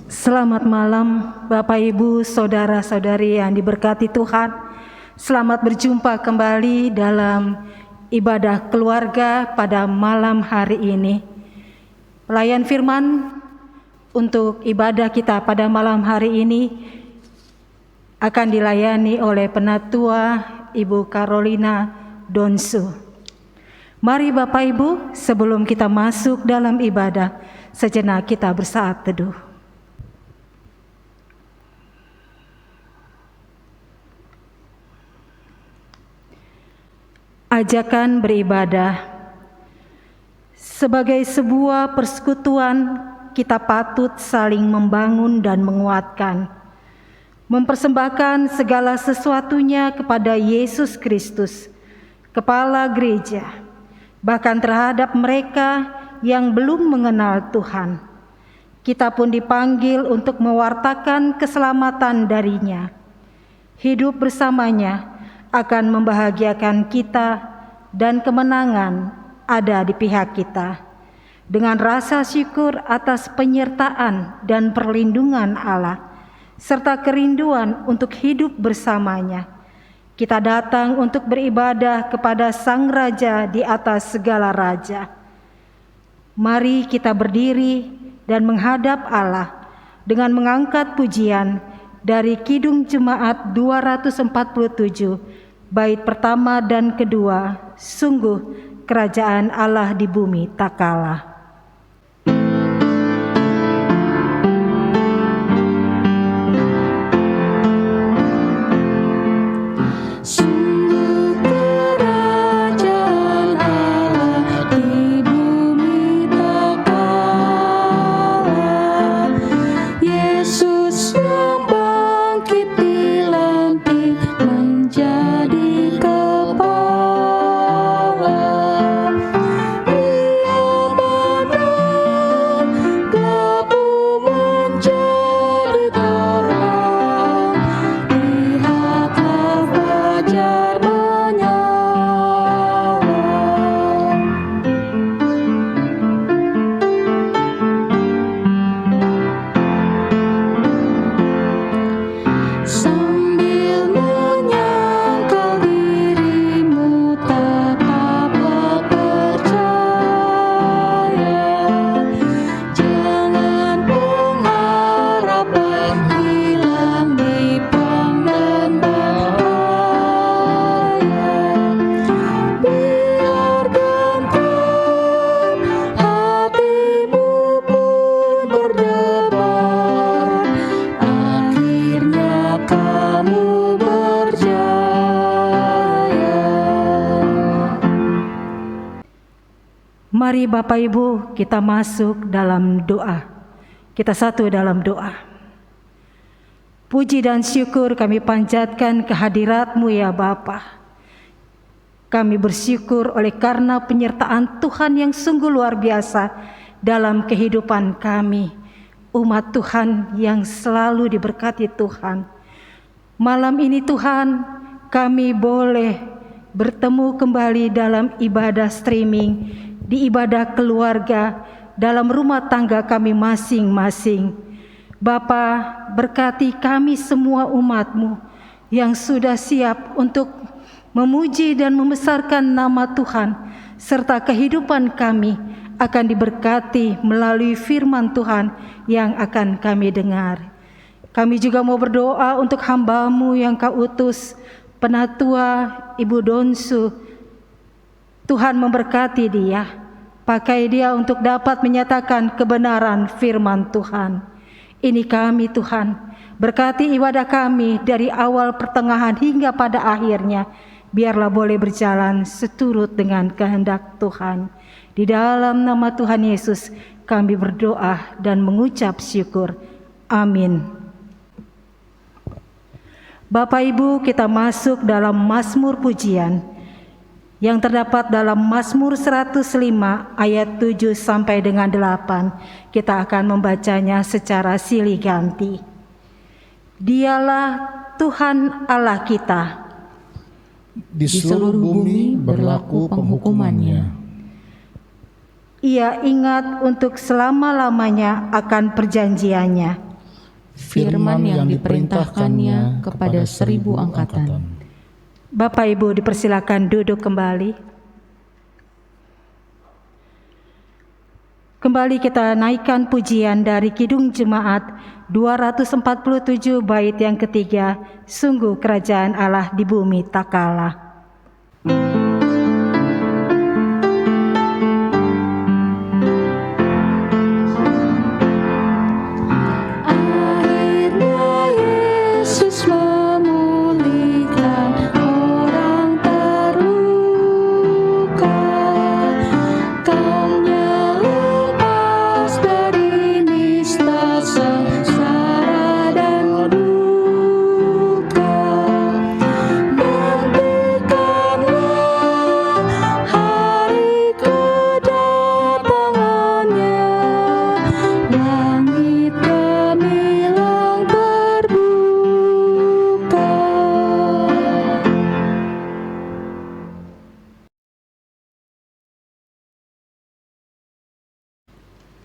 Selamat malam Bapak Ibu, Saudara-saudari yang diberkati Tuhan. Selamat berjumpa kembali dalam ibadah keluarga pada malam hari ini. Pelayan firman untuk ibadah kita pada malam hari ini akan dilayani oleh Penatua Ibu Carolina Donsu. Mari Bapak Ibu, sebelum kita masuk dalam ibadah, sejenak kita bersaat teduh. Ajakan beribadah. Sebagai sebuah persekutuan, kita patut saling membangun dan menguatkan, mempersembahkan segala sesuatunya kepada Yesus Kristus, Kepala Gereja, bahkan terhadap mereka yang belum mengenal Tuhan. Kita pun dipanggil untuk mewartakan keselamatan darinya. Hidup bersamanya akan membahagiakan kita dan kemenangan ada di pihak kita. Dengan rasa syukur atas penyertaan dan perlindungan Allah, serta kerinduan untuk hidup bersamanya, kita datang untuk beribadah kepada Sang Raja di atas segala raja. Mari kita berdiri dan menghadap Allah dengan mengangkat pujian dari Kidung Jemaat 247, bait pertama dan kedua, sungguh kerajaan Allah di bumi tak kalah. Mari Bapak Ibu, kita masuk dalam doa. Kita satu dalam doa. Puji dan syukur kami panjatkan kehadirat-Mu ya Bapa. Kami bersyukur oleh karena penyertaan Tuhan yang sungguh luar biasa dalam kehidupan kami, umat Tuhan yang selalu diberkati Tuhan. Malam ini Tuhan, kami boleh bertemu kembali dalam ibadah streaming, di ibadah keluarga, dalam rumah tangga kami masing-masing. Bapa, berkati kami semua umat-Mu yang sudah siap untuk memuji dan membesarkan nama Tuhan, serta kehidupan kami akan diberkati melalui firman Tuhan yang akan kami dengar. Kami juga mau berdoa untuk hamba-Mu yang Kau utus, Penatua Ibu Donsu. Tuhan memberkati dia, pakai dia untuk dapat menyatakan kebenaran firman Tuhan. Ini kami Tuhan, berkati ibadah kami dari awal, pertengahan hingga pada akhirnya. Biarlah boleh berjalan seturut dengan kehendak Tuhan. Di dalam nama Tuhan Yesus kami berdoa dan mengucap syukur. Amin. Bapak Ibu, kita masuk dalam Mazmur pujian yang terdapat dalam Mazmur 105 ayat 7 sampai dengan 8. Kita akan membacanya secara silih ganti. Dialah Tuhan Allah kita. Di seluruh bumi berlaku penghukumannya. Ia ingat untuk selama-lamanya akan perjanjiannya. firman yang diperintahkannya kepada 1000 angkatan. Bapak Ibu dipersilakan duduk kembali. Kembali kita naikkan pujian dari Kidung Jemaat 247 bait yang ketiga, Sungguh Kerajaan Allah di Bumi Tak Kalah.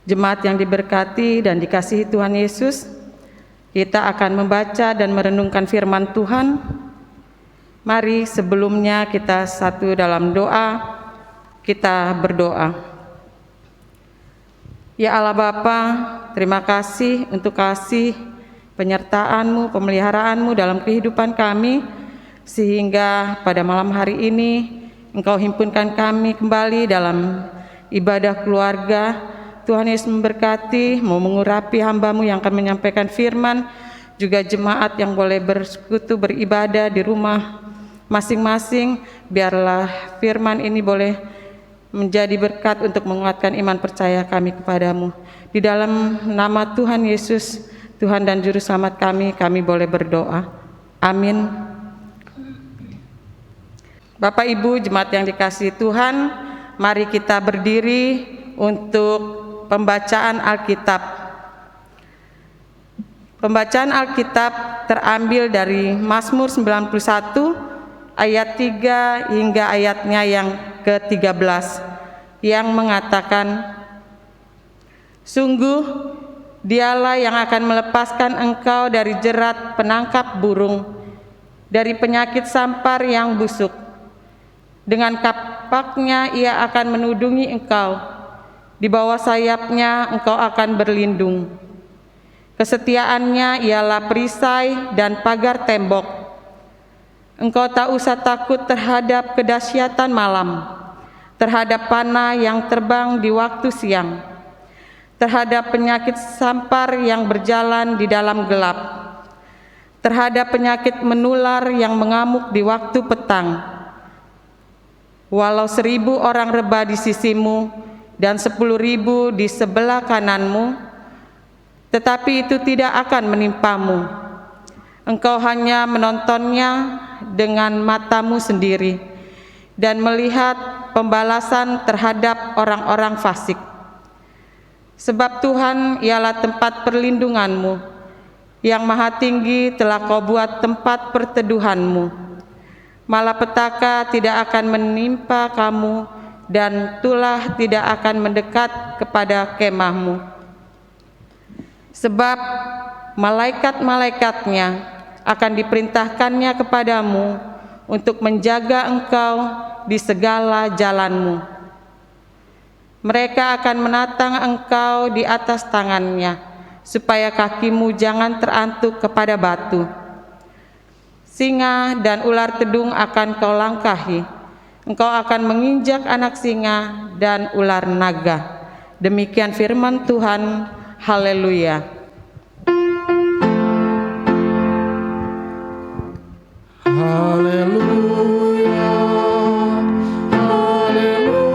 Jemaat yang diberkati dan dikasihi Tuhan Yesus, kita akan membaca dan merenungkan firman Tuhan. Mari sebelumnya kita satu dalam doa, kita berdoa. Ya Allah Bapa, terima kasih untuk kasih penyertaan-Mu, pemeliharaan-Mu dalam kehidupan kami, sehingga pada malam hari ini Engkau himpunkan kami kembali dalam ibadah keluarga. Tuhan Yesus memberkati, mau mengurapi hamba-Mu yang akan menyampaikan firman, juga jemaat yang boleh bersekutu beribadah di rumah masing-masing. Biarlah firman ini boleh menjadi berkat untuk menguatkan iman percaya kami kepadamu. Di dalam nama Tuhan Yesus, Tuhan dan Juru Selamat kami boleh berdoa. Amin. Bapak Ibu jemaat yang dikasihi Tuhan, mari kita berdiri untuk pembacaan Alkitab. Pembacaan Alkitab terambil dari Mazmur 91 ayat 3 hingga ayatnya yang ke-13 yang mengatakan, Sungguh Dialah yang akan melepaskan engkau dari jerat penangkap burung, dari penyakit sampar yang busuk. Dengan kapaknya Ia akan menudungi engkau, di bawah sayapnya engkau akan berlindung. Kesetiaannya ialah perisai dan pagar tembok. Engkau tak usah takut terhadap kedahsyatan malam, terhadap panah yang terbang di waktu siang, terhadap penyakit sampar yang berjalan di dalam gelap, terhadap penyakit menular yang mengamuk di waktu petang. Walau 1000 orang rebah di sisimu dan 10.000 di sebelah kananmu, tetapi itu tidak akan menimpamu. Engkau hanya menontonnya dengan matamu sendiri dan melihat pembalasan terhadap orang-orang fasik. Sebab Tuhan ialah tempat perlindunganmu, yang maha tinggi telah kau buat tempat perteduhanmu. Malapetaka tidak akan menimpa kamu, dan tulah tidak akan mendekat kepada kemahmu. Sebab malaikat-malaikatnya akan diperintahkannya kepadamu untuk menjaga engkau di segala jalanmu. Mereka akan menatang engkau di atas tangannya, supaya kakimu jangan terantuk kepada batu. Singa dan ular tedung akan kau langkahi. Engkau akan menginjak anak singa dan ular naga. Demikian firman Tuhan. Haleluya. Haleluya. Haleluya. Haleluya.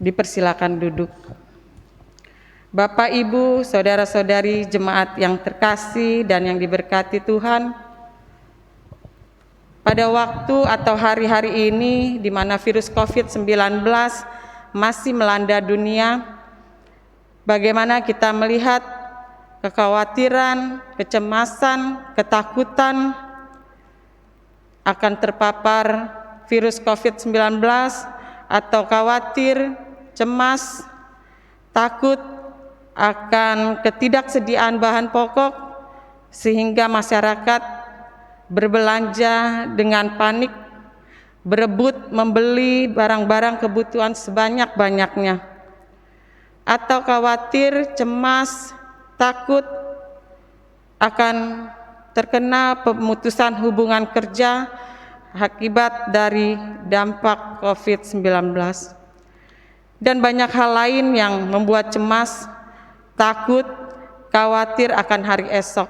Dipersilakan duduk. Bapak, Ibu, saudara-saudari jemaat yang terkasih dan yang diberkati Tuhan, pada waktu atau hari-hari ini di mana virus COVID-19 masih melanda dunia, bagaimana kita melihat kekhawatiran, kecemasan, ketakutan akan terpapar virus COVID-19 atau khawatir, cemas, takut akan ketidaksediaan bahan pokok sehingga masyarakat berbelanja dengan panik, berebut membeli barang-barang kebutuhan sebanyak-banyaknya, atau khawatir, cemas, takut akan terkena pemutusan hubungan kerja akibat dari dampak COVID-19. Dan banyak hal lain yang membuat cemas, takut, khawatir akan hari esok.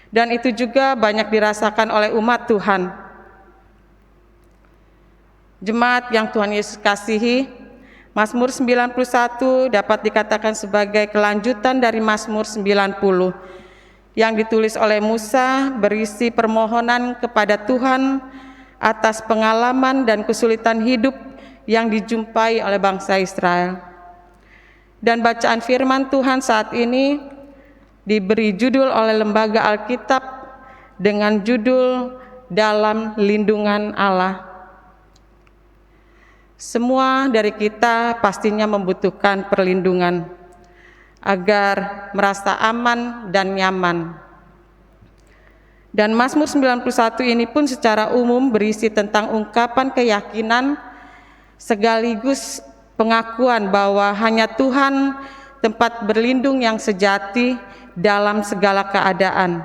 Dan itu juga banyak dirasakan oleh umat Tuhan. Jemaat yang Tuhan Yesus kasihi, Mazmur 91 dapat dikatakan sebagai kelanjutan dari Mazmur 90 yang ditulis oleh Musa, berisi permohonan kepada Tuhan atas pengalaman dan kesulitan hidup yang dijumpai oleh bangsa Israel. Dan bacaan firman Tuhan saat ini diberi judul oleh Lembaga Alkitab dengan judul Dalam Lindungan Allah. Semua dari kita pastinya membutuhkan perlindungan agar merasa aman dan nyaman. Dan Mazmur 91 ini pun secara umum berisi tentang ungkapan keyakinan sekaligus pengakuan bahwa hanya Tuhan tempat berlindung yang sejati dalam segala keadaan.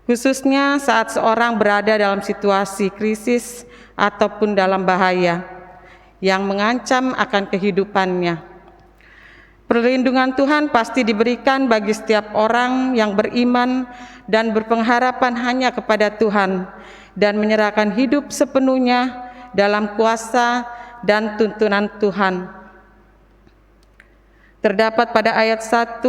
Khususnya saat seorang berada dalam situasi krisis ataupun dalam bahaya yang mengancam akan kehidupannya. Perlindungan Tuhan pasti diberikan bagi setiap orang yang beriman dan berpengharapan hanya kepada Tuhan dan menyerahkan hidup sepenuhnya dalam kuasa dan tuntunan Tuhan. Terdapat pada ayat 1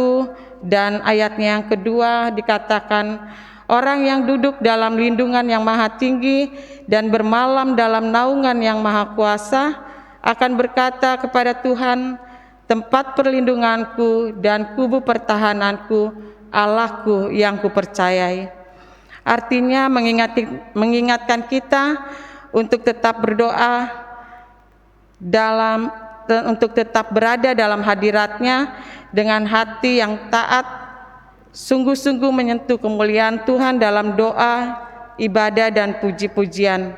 dan ayatnya yang kedua dikatakan, orang yang duduk dalam lindungan yang maha tinggi dan bermalam dalam naungan yang maha kuasa akan berkata kepada Tuhan, tempat perlindunganku dan kubu pertahananku, Allahku yang kupercayai. Artinya mengingatkan kita untuk tetap berdoa untuk tetap berada dalam hadirat-Nya dengan hati yang taat, sungguh-sungguh menyentuh kemuliaan Tuhan dalam doa, ibadah, dan puji-pujian.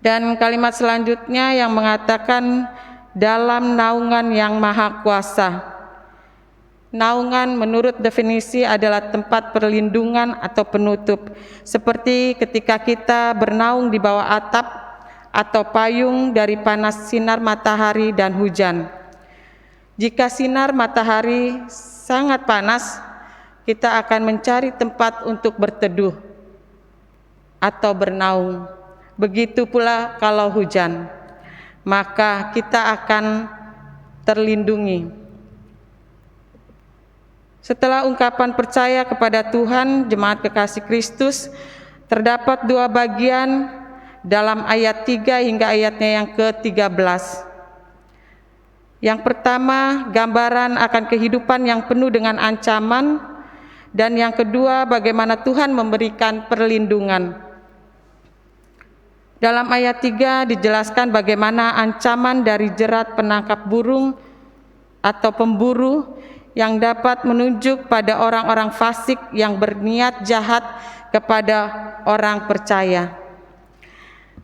Dan kalimat selanjutnya yang mengatakan dalam naungan yang maha kuasa. Naungan menurut definisi adalah tempat perlindungan atau penutup, seperti ketika kita bernaung di bawah atap atau payung dari panas sinar matahari dan hujan. Jika sinar matahari sangat panas, kita akan mencari tempat untuk berteduh atau bernaung. Begitu pula kalau hujan, maka kita akan terlindungi. Setelah ungkapan percaya kepada Tuhan, jemaat kekasih Kristus, terdapat dua bagian dalam ayat 3 hingga ayatnya yang ke-13. Yang pertama, gambaran akan kehidupan yang penuh dengan ancaman, dan yang kedua, bagaimana Tuhan memberikan perlindungan. Dalam ayat 3 dijelaskan bagaimana ancaman dari jerat penangkap burung atau pemburu yang dapat menunjuk pada orang-orang fasik yang berniat jahat kepada orang percaya,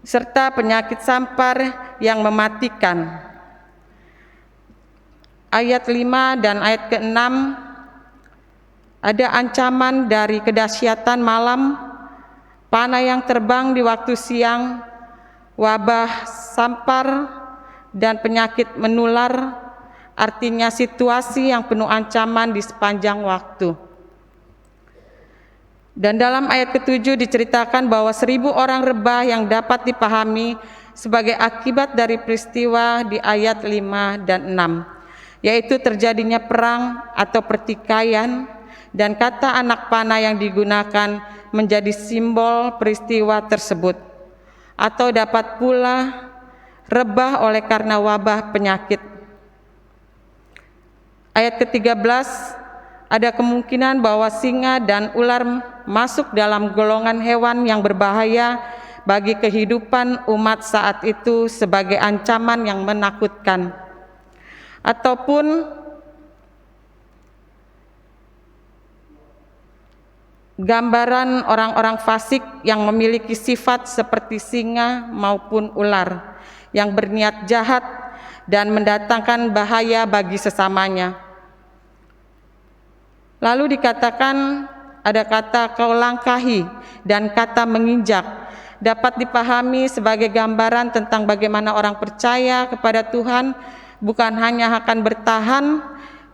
serta penyakit sampar yang mematikan. Ayat 5 dan ayat ke-6 ada ancaman dari kedahsyatan malam, panah yang terbang di waktu siang, wabah sampar, dan penyakit menular. Artinya situasi yang penuh ancaman di sepanjang waktu. Dan dalam ayat ke-7 diceritakan bahwa 1.000 orang rebah yang dapat dipahami sebagai akibat dari peristiwa di ayat 5 dan 6, yaitu terjadinya perang atau pertikaian, dan kata anak panah yang digunakan menjadi simbol peristiwa tersebut, atau dapat pula rebah oleh karena wabah penyakit. Ayat ke-13 ada kemungkinan bahwa singa dan ular masuk dalam golongan hewan yang berbahaya bagi kehidupan umat saat itu sebagai ancaman yang menakutkan. Ataupun gambaran orang-orang fasik yang memiliki sifat seperti singa maupun ular yang berniat jahat dan mendatangkan bahaya bagi sesamanya. Lalu dikatakan ada kata kau langkahi dan kata menginjak dapat dipahami sebagai gambaran tentang bagaimana orang percaya kepada Tuhan bukan hanya akan bertahan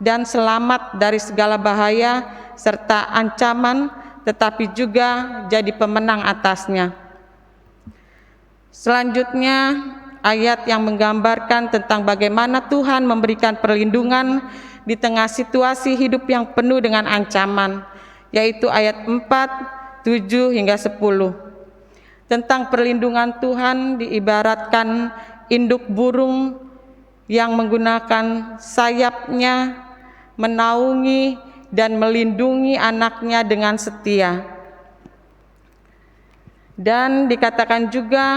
dan selamat dari segala bahaya serta ancaman, tetapi juga jadi pemenang atasnya. Selanjutnya, ayat yang menggambarkan tentang bagaimana Tuhan memberikan perlindungan di tengah situasi hidup yang penuh dengan ancaman, yaitu ayat 4, 7 hingga 10. Tentang perlindungan Tuhan diibaratkan induk burung yang menggunakan sayapnya menaungi dan melindungi anaknya dengan setia. Dan dikatakan juga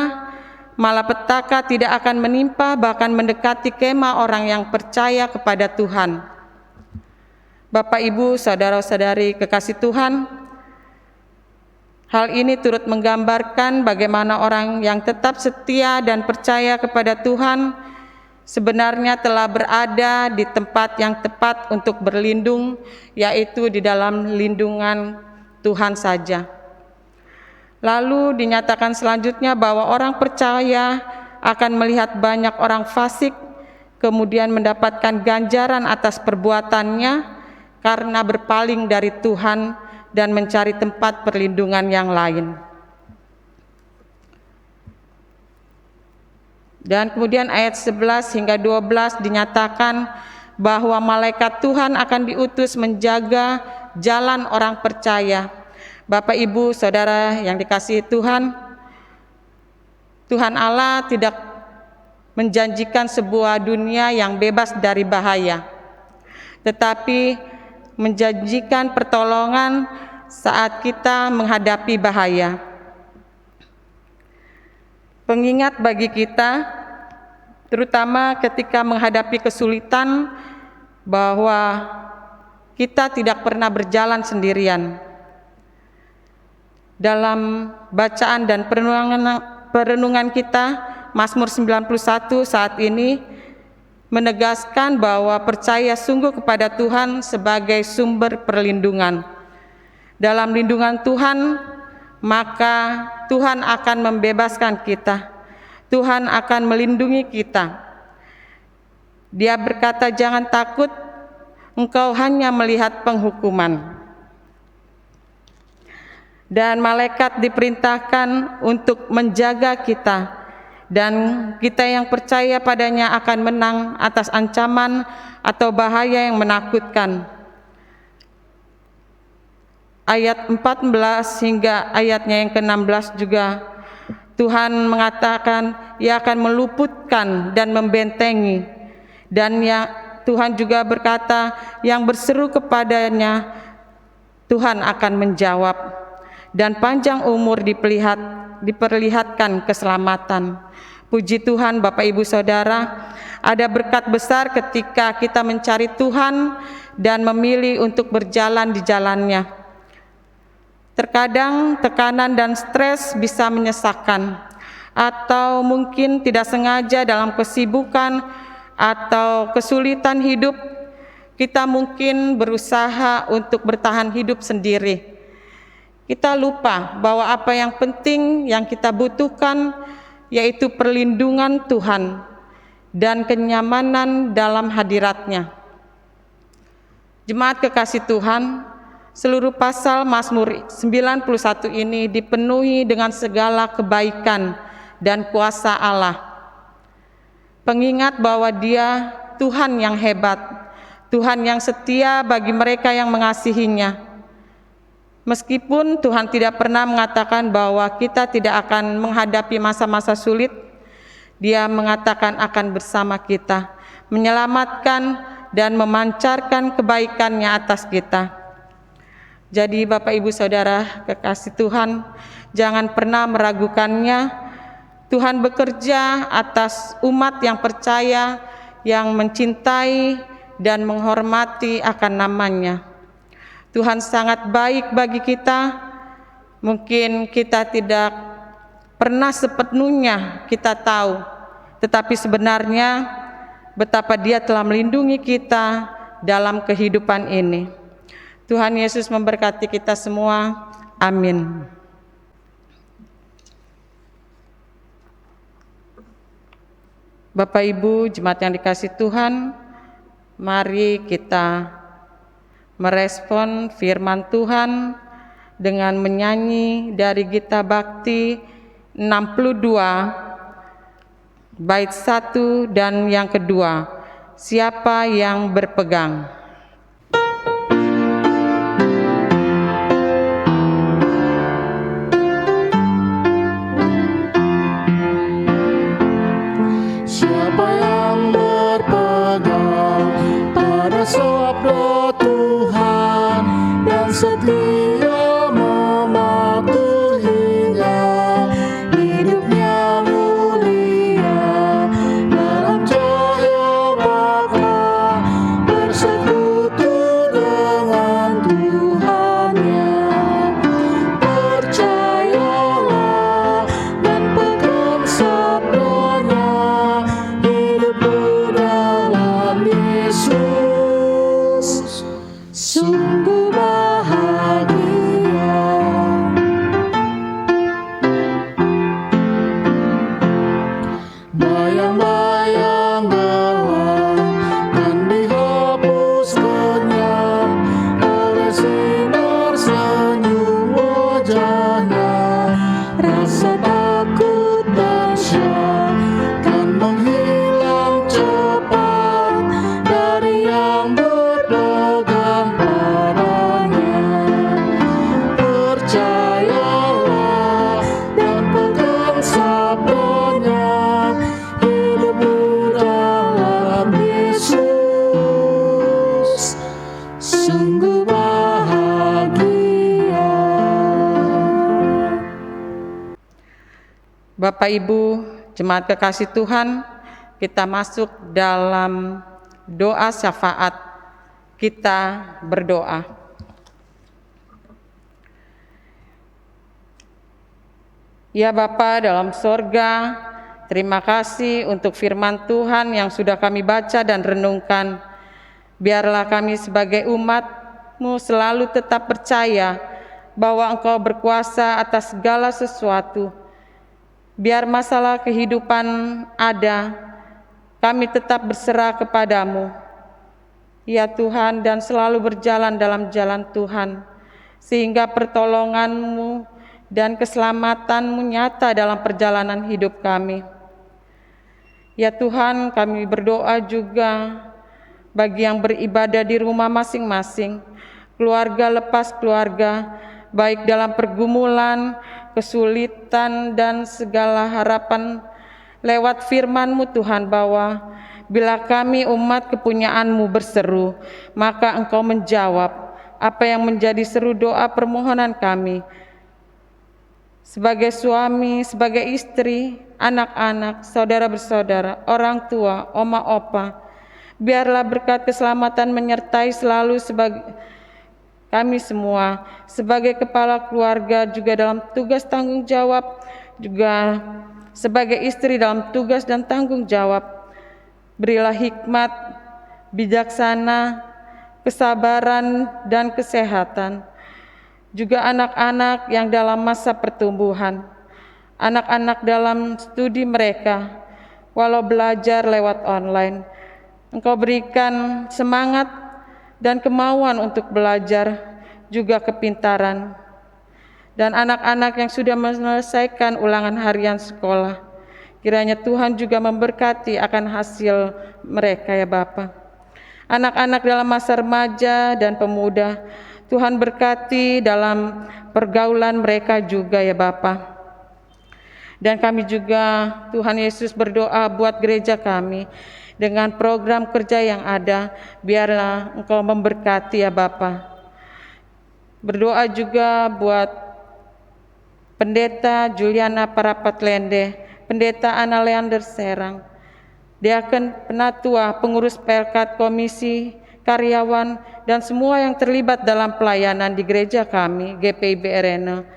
malapetaka tidak akan menimpa bahkan mendekati kemah orang yang percaya kepada Tuhan. Bapak, Ibu, saudara-saudari kekasih Tuhan, hal ini turut menggambarkan bagaimana orang yang tetap setia dan percaya kepada Tuhan sebenarnya telah berada di tempat yang tepat untuk berlindung, yaitu di dalam lindungan Tuhan saja. Lalu dinyatakan selanjutnya bahwa orang percaya akan melihat banyak orang fasik, kemudian mendapatkan ganjaran atas perbuatannya karena berpaling dari Tuhan dan mencari tempat perlindungan yang lain. Dan kemudian ayat 11 hingga 12 dinyatakan bahwa malaikat Tuhan akan diutus menjaga jalan orang percaya. Bapak, Ibu, saudara yang dikasihi Tuhan, Tuhan Allah tidak menjanjikan sebuah dunia yang bebas dari bahaya, tetapi menjanjikan pertolongan saat kita menghadapi bahaya. Pengingat bagi kita, terutama ketika menghadapi kesulitan, bahwa kita tidak pernah berjalan sendirian. Dalam bacaan dan perenungan kita, Mazmur 91 saat ini menegaskan bahwa percaya sungguh kepada Tuhan sebagai sumber perlindungan. Dalam lindungan Tuhan, maka Tuhan akan membebaskan kita. Tuhan akan melindungi kita. Dia berkata, jangan takut, engkau hanya melihat penghukuman. Dan malaikat diperintahkan untuk menjaga kita, dan kita yang percaya padanya akan menang atas ancaman atau bahaya yang menakutkan. Ayat 14 hingga ayatnya yang ke-16 juga Tuhan mengatakan Ia akan meluputkan dan membentengi, dan Tuhan juga berkata yang berseru kepadanya Tuhan akan menjawab, dan panjang umur diperlihatkan keselamatan. Puji Tuhan, Bapak, Ibu, Saudara, ada berkat besar ketika kita mencari Tuhan dan memilih untuk berjalan di jalannya. Terkadang tekanan dan stres bisa menyesakkan, atau mungkin tidak sengaja dalam kesibukan atau kesulitan hidup, kita mungkin berusaha untuk bertahan hidup sendiri. Kita lupa bahwa apa yang penting yang kita butuhkan yaitu perlindungan Tuhan dan kenyamanan dalam hadirat-Nya. Jemaat kekasih Tuhan, seluruh pasal Mazmur 91 ini dipenuhi dengan segala kebaikan dan kuasa Allah. Pengingat bahwa Dia Tuhan yang hebat, Tuhan yang setia bagi mereka yang mengasihi-Nya. Meskipun Tuhan tidak pernah mengatakan bahwa kita tidak akan menghadapi masa-masa sulit, Dia mengatakan akan bersama kita, menyelamatkan dan memancarkan kebaikan-Nya atas kita. Jadi Bapak Ibu Saudara kekasih Tuhan, jangan pernah meragukannya. Tuhan bekerja atas umat yang percaya, yang mencintai dan menghormati akan nama-Nya. Tuhan sangat baik bagi kita. Mungkin kita tidak pernah sepenuhnya kita tahu, tetapi sebenarnya betapa Dia telah melindungi kita dalam kehidupan ini. Tuhan Yesus memberkati kita semua. Amin. Bapak Ibu, jemaat yang dikasihi Tuhan, mari kita merespon firman Tuhan dengan menyanyi dari Gita Bakti 62 bait 1 dan yang kedua, siapa yang berpegang. Siapa yang berpegang pada sabda Tuhan dan setia mematuhinya, hidupnya mulia dalam cahaya baka, bersekutu dengan Tuhannya. Percayalah dan pegang sabdanya, hidupmu dalam Yesus sungguh bahagia. Bayang-bayang gelap kan dihapus lenyap oleh sinar senyum wajahnya. Rasa takut dan syak kan menghilang cepat dari yang berpegang padanya. Percayalah dan pegang sabdanya, hidupmu dalam Yesus sungguh bahagia. Bapak Ibu, jemaat kekasih Tuhan, kita masuk dalam doa syafaat. Kita berdoa. Ya Bapa dalam sorga, terima kasih untuk firman Tuhan yang sudah kami baca dan renungkan. Biarlah kami sebagai umat-Mu selalu tetap percaya bahwa Engkau berkuasa atas segala sesuatu. Biar masalah kehidupan ada, kami tetap berserah kepadamu. Ya Tuhan, dan selalu berjalan dalam jalan Tuhan, sehingga pertolongan-Mu dan keselamatan-Mu nyata dalam perjalanan hidup kami. Ya Tuhan, kami berdoa juga bagi yang beribadah di rumah masing-masing, keluarga lepas keluarga, baik dalam pergumulan, kesulitan, dan segala harapan lewat firman-Mu Tuhan, bahwa bila kami umat kepunyaan-Mu berseru, maka Engkau menjawab apa yang menjadi seru doa permohonan kami. Sebagai suami, sebagai istri, anak-anak, saudara bersaudara, orang tua, oma opa, biarlah berkat keselamatan menyertai selalu sebagai kami semua, sebagai kepala keluarga juga dalam tugas tanggung jawab, juga sebagai istri dalam tugas dan tanggung jawab. Berilah hikmat, bijaksana, kesabaran, dan kesehatan. Juga anak-anak yang dalam masa pertumbuhan, anak-anak dalam studi mereka, walau belajar lewat online. Engkau berikan semangat dan kemauan untuk belajar, juga kepintaran. Dan anak-anak yang sudah menyelesaikan ulangan harian sekolah, kiranya Tuhan juga memberkati akan hasil mereka ya Bapa. Anak-anak dalam masa remaja dan pemuda, Tuhan berkati dalam pergaulan mereka juga ya Bapa. Dan kami juga Tuhan Yesus berdoa buat gereja kami. dengan program kerja yang ada, biarlah Engkau memberkati ya Bapa. Berdoa juga buat Pendeta Juliana Parapatlende, Pendeta Ana Leander Serang, Diaken Penatua, pengurus Pelkat, komisi, karyawan, dan semua yang terlibat dalam pelayanan di gereja kami, GPIB Erene,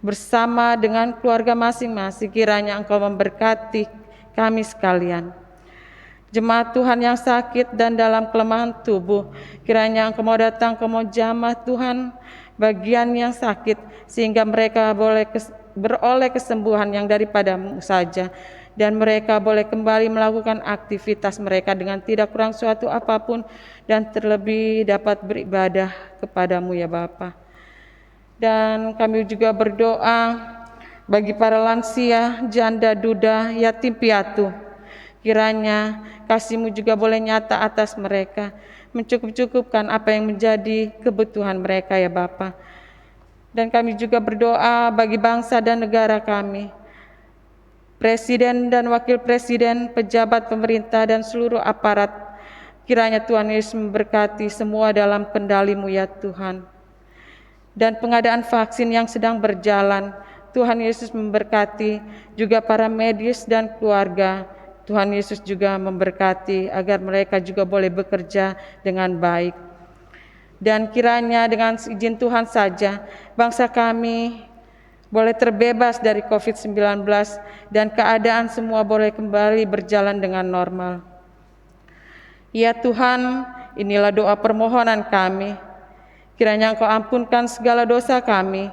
bersama dengan keluarga masing-masing, kiranya Engkau memberkati kami sekalian. Jemaat Tuhan yang sakit dan dalam kelemahan tubuh, kiranya Engkau mau datang, Engkau mau jamah Tuhan bagian yang sakit, sehingga mereka boleh beroleh kesembuhan yang daripada-Mu saja, dan mereka boleh kembali melakukan aktivitas mereka dengan tidak kurang suatu apapun, dan terlebih dapat beribadah kepada-Mu ya Bapa. Dan kami juga berdoa bagi para lansia, janda, duda, yatim piatu, kiranya kasih-Mu juga boleh nyata atas mereka, mencukup-cukupkan apa yang menjadi kebutuhan mereka ya Bapa. Dan kami juga berdoa bagi bangsa dan negara kami, Presiden dan Wakil Presiden, pejabat pemerintah dan seluruh aparat, kiranya Tuhan Yesus memberkati semua dalam kendali-Mu ya Tuhan. Dan pengadaan vaksin yang sedang berjalan, Tuhan Yesus memberkati juga para medis dan keluarga. Tuhan Yesus juga memberkati agar mereka juga boleh bekerja dengan baik. Dan kiranya dengan izin Tuhan saja, bangsa kami boleh terbebas dari COVID-19 dan keadaan semua boleh kembali berjalan dengan normal. Ya Tuhan, inilah doa permohonan kami. Kiranya Engkau ampunkan segala dosa kami,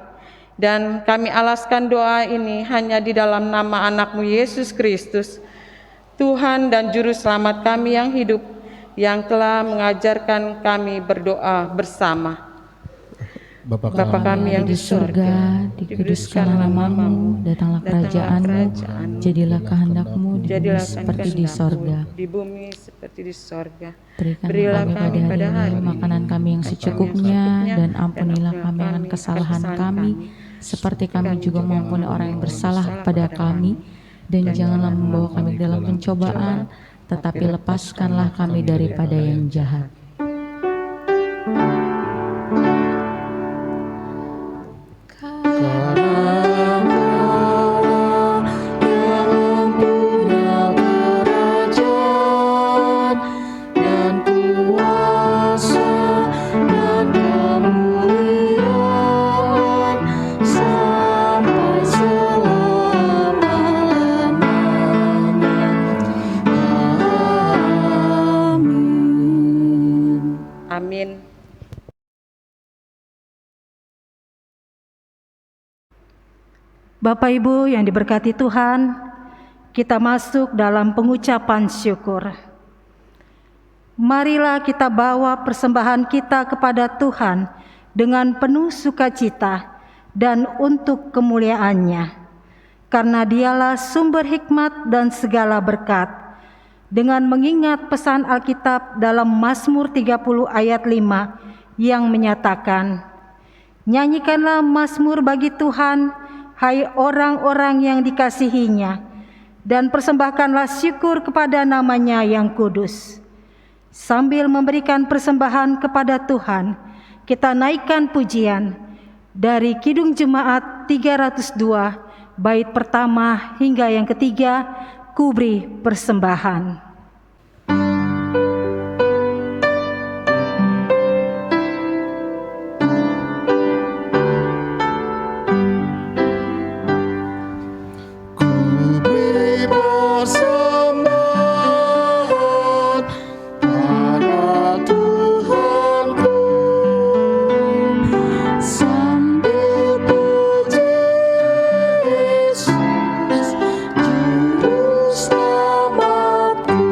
dan kami alaskan doa ini hanya di dalam nama anak-Mu Yesus Kristus, Tuhan dan Juru Selamat kami yang hidup, yang telah mengajarkan kami berdoa bersama. Bapa Bapa kami yang di surga, dikuduskanlah nama-Mu, datanglah kerajaan-Mu, jadilah kehendak-Mu di bumi seperti di sorga. Di bumi seperti di sorga. Berilah kami pada hari ini makanan kami yang secukupnya, dan ampunilah kami akan kesalahan kami, seperti kami juga mengampuni orang yang bersalah kepada kami. Dan janganlah membawa kami ke dalam pencobaan, tetapi lepaskanlah kami daripada yang jahat. Amin. Bapak Ibu yang diberkati Tuhan, kita masuk dalam pengucapan syukur. Marilah kita bawa persembahan kita kepada Tuhan dengan penuh sukacita dan untuk kemuliaan-Nya, karena Dialah sumber hikmat dan segala berkat. Dengan mengingat pesan Alkitab dalam Mazmur 30 ayat 5 yang menyatakan, "Nyanyikanlah mazmur bagi Tuhan, hai orang-orang yang dikasihinya, dan persembahkanlah syukur kepada nama-Nya yang kudus." Sambil memberikan persembahan kepada Tuhan, kita naikkan pujian dari Kidung Jemaat 302, bait pertama hingga yang ketiga, Ku beri persembahan. Juru Selamatku.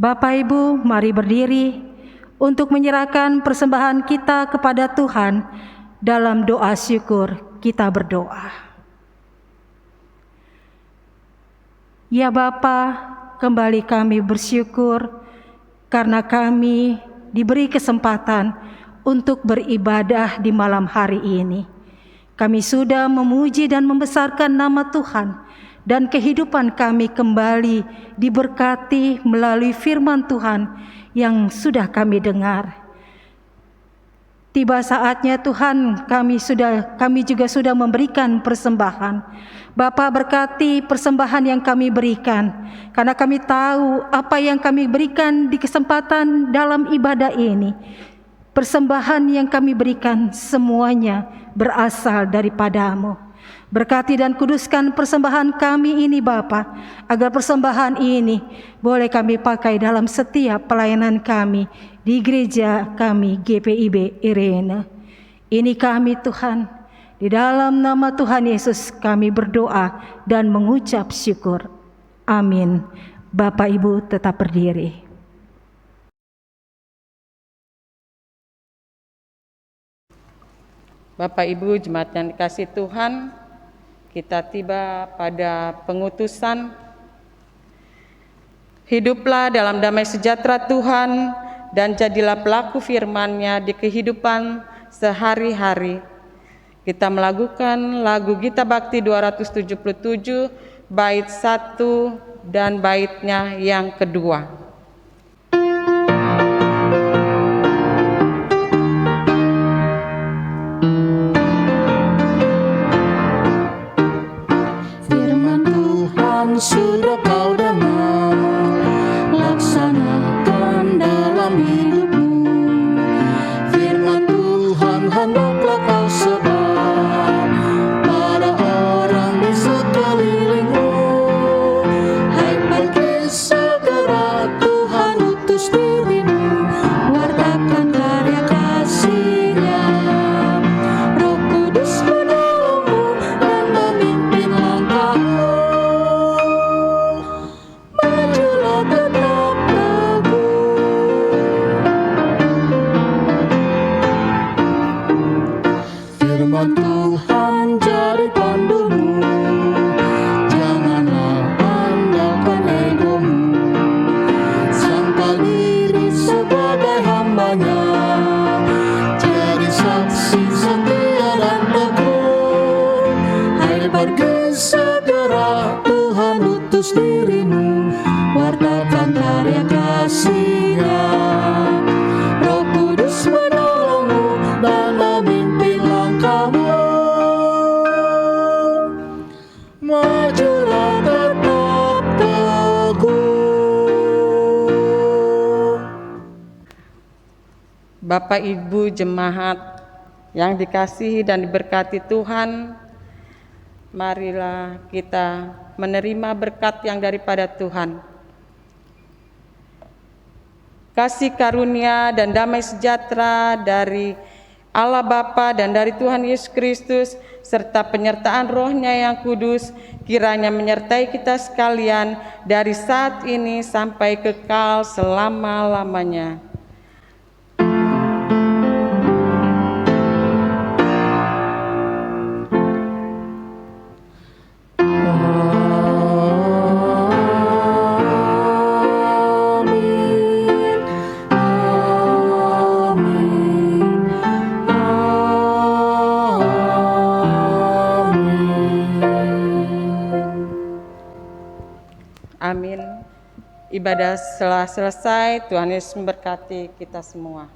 Bapak Ibu, mari berdiri untuk menyerahkan persembahan kita kepada Tuhan. Dalam doa syukur kita berdoa. Ya Bapa, kembali kami bersyukur karena kami diberi kesempatan untuk beribadah di malam hari ini. Kami sudah memuji dan membesarkan nama Tuhan, dan kehidupan kami kembali diberkati melalui firman Tuhan yang sudah kami dengar. Tiba saatnya Tuhan, kami juga sudah memberikan persembahan. Bapa, berkati persembahan yang kami berikan, karena kami tahu apa yang kami berikan di kesempatan dalam ibadah ini. Persembahan yang kami berikan semuanya berasal daripada-Mu. Berkati dan kuduskan persembahan kami ini Bapa, agar persembahan ini boleh kami pakai dalam setiap pelayanan kami di gereja kami GPIB Irene. Ini kami Tuhan, di dalam nama Tuhan Yesus kami berdoa dan mengucap syukur. Amin. Bapak Ibu tetap berdiri. Bapak Ibu jemaat yang dikasihi Tuhan, kita tiba pada pengutusan. Hiduplah dalam damai sejahtera Tuhan dan jadilah pelaku firman-Nya di kehidupan sehari-hari. Kita melakukan lagu Gita Bakti 277 bait 1 dan baitnya yang kedua. Sudah kau dengar, laksanakan dalam hidupmu. Firman Tuhan hendaklah kau sebar pada orang di sekelilingmu. Hai, pergi segera, Tuhan utus dirimu, wartakan karya kasih-Nya. Roh Kudus menolongmu dan memimpin langkahmu. Firman Tuhan jadi pandumu, janganlah andalkan egomu. Sangkal diri sebagai hamba-Nya, jadi saksi setia dan tekun. Hai, pergi segera, Tuhan utus dirimu, wartakan karya kasih-Nya. Roh Kudus menolongmu dan memimpin langkahmu. Majulah tetap teguh. Bapak Ibu jemaat yang dikasihi dan diberkati Tuhan, marilah kita menerima berkat yang daripada Tuhan. Kasih karunia dan damai sejahtera dari Allah Bapa dan dari Tuhan Yesus Kristus serta penyertaan Roh-Nya yang kudus kiranya menyertai kita sekalian dari saat ini sampai kekal selama-lamanya. Amin. Ibadah telah selesai. Tuhan Yesus memberkati kita semua.